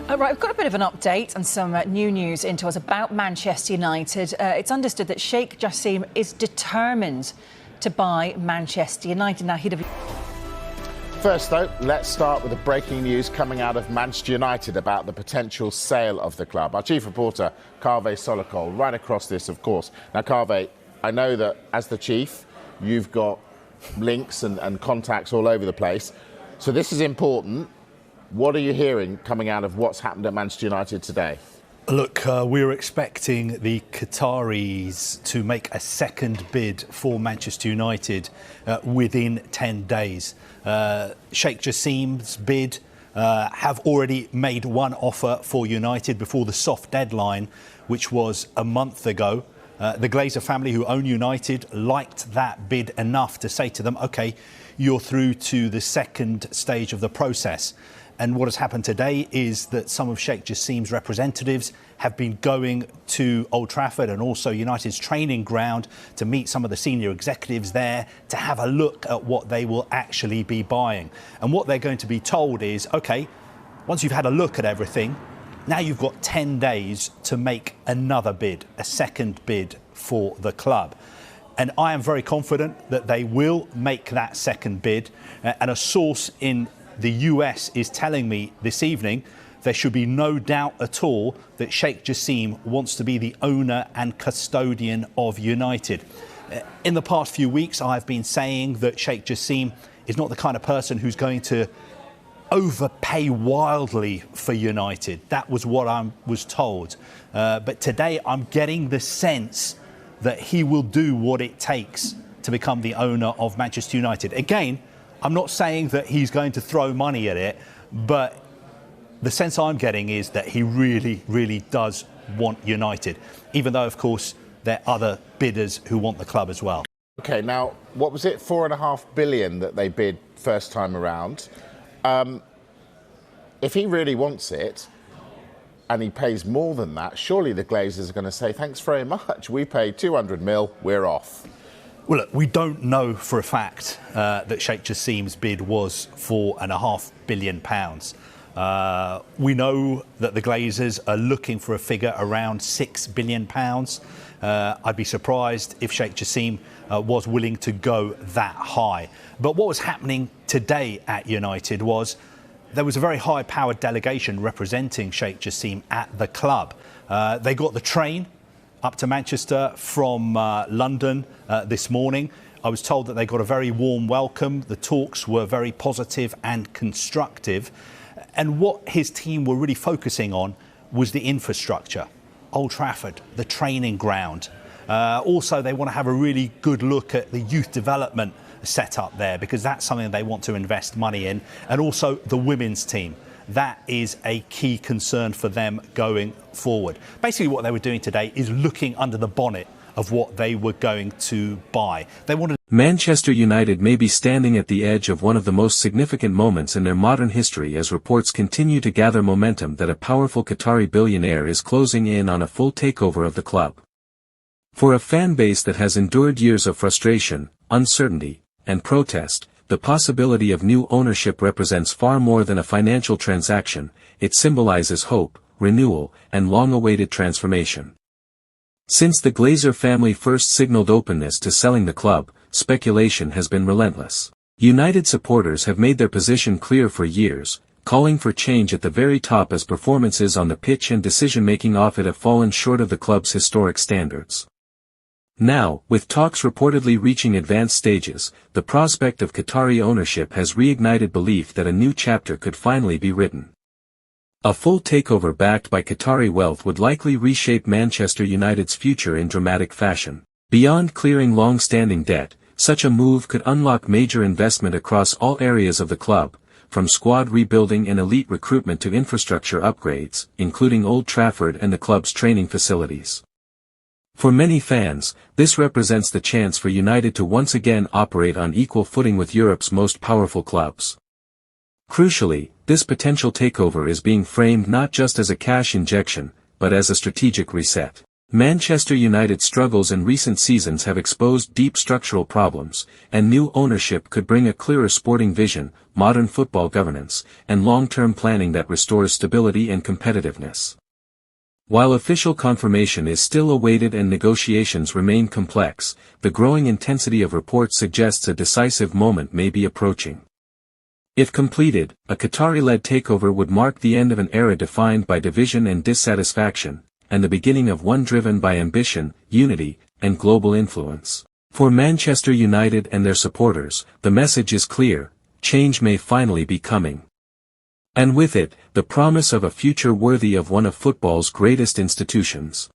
Right, we've got a bit of an update and some new news into us about Manchester United. It's understood that Sheikh Jassim is determined to buy Manchester United. Now, he'd have... First, though, let's start with the breaking news coming out of Manchester United about the potential sale of the club. Our chief reporter, Kaveh Solokol, right across this, of course. Now, Kaveh, I know that as the chief, you've got links and contacts all over the place. So this is important. What are you hearing coming out of what's happened at Manchester United today? Look, we were expecting the Qataris to make a second bid for Manchester United within 10 days. Sheikh Jassim's bid have already made one offer for United before the soft deadline, which was a month ago. The Glazer family, who own United, liked that bid enough to say to them, OK, you're through to the second stage of the process. And what has happened today is that some of Sheikh Jassim's representatives have been going to Old Trafford and also United's training ground to meet some of the senior executives there to have a look at what they will actually be buying. And what they're going to be told is, OK, once you've had a look at everything, now you've got 10 days to make another bid, a second bid for the club. And I am very confident that they will make that second bid. And a source in the US is telling me this evening there should be no doubt at all that Sheikh Jassim wants to be the owner and custodian of United. In the past few weeks, I've been saying that Sheikh Jassim is not the kind of person who's going to overpay wildly for United. That was what I was told. But today I'm getting the sense that he will do what it takes to become the owner of Manchester United. Again, I'm not saying that he's going to throw money at it, but the sense I'm getting is that he really, really does want United, even though, of course, there are other bidders who want the club as well. OK, now, what was it, $4.5 billion that they bid first time around? If he really wants it, and he pays more than that, surely the Glazers are going to say, thanks very much, we paid 200 mil, we're off. Well, look, we don't know for a fact that Sheikh Jassim's bid was £4.5 billion. We know that the Glazers are looking for a figure around £6 billion. I'd be surprised if Sheikh Jassim was willing to go that high. But what was happening today at United was there was a very high-powered delegation representing Sheikh Jassim at the club. They got the train up to Manchester from London this morning. I was told that they got a very warm welcome. The talks were very positive and constructive. And what his team were really focusing on was the infrastructure. Old Trafford, the training ground. Also, they want to have a really good look at the youth development set up there, because that's something they want to invest money in. And also the women's team. That is a key concern for them going forward. Basically, what they were doing today is looking under the bonnet of what they were going to buy. They wanted... Manchester United may be standing at the edge of one of the most significant moments in their modern history as reports continue to gather momentum that a powerful Qatari billionaire is closing in on a full takeover of the club. For a fan base that has endured years of frustration, uncertainty, and protest, the possibility of new ownership represents far more than a financial transaction. It symbolizes hope, renewal, and long-awaited transformation. Since the Glazer family first signaled openness to selling the club, speculation has been relentless. United supporters have made their position clear for years, calling for change at the very top as performances on the pitch and decision-making off it have fallen short of the club's historic standards. Now, with talks reportedly reaching advanced stages, the prospect of Qatari ownership has reignited belief that a new chapter could finally be written. A full takeover backed by Qatari wealth would likely reshape Manchester United's future in dramatic fashion. Beyond clearing long-standing debt, such a move could unlock major investment across all areas of the club, from squad rebuilding and elite recruitment to infrastructure upgrades, including Old Trafford and the club's training facilities. For many fans, this represents the chance for United to once again operate on equal footing with Europe's most powerful clubs. Crucially, this potential takeover is being framed not just as a cash injection, but as a strategic reset. Manchester United's struggles in recent seasons have exposed deep structural problems, and new ownership could bring a clearer sporting vision, modern football governance, and long-term planning that restores stability and competitiveness. While official confirmation is still awaited and negotiations remain complex, the growing intensity of reports suggests a decisive moment may be approaching. If completed, a Qatari-led takeover would mark the end of an era defined by division and dissatisfaction, and the beginning of one driven by ambition, unity, and global influence. For Manchester United and their supporters, the message is clear: change may finally be coming. And with it, the promise of a future worthy of one of football's greatest institutions.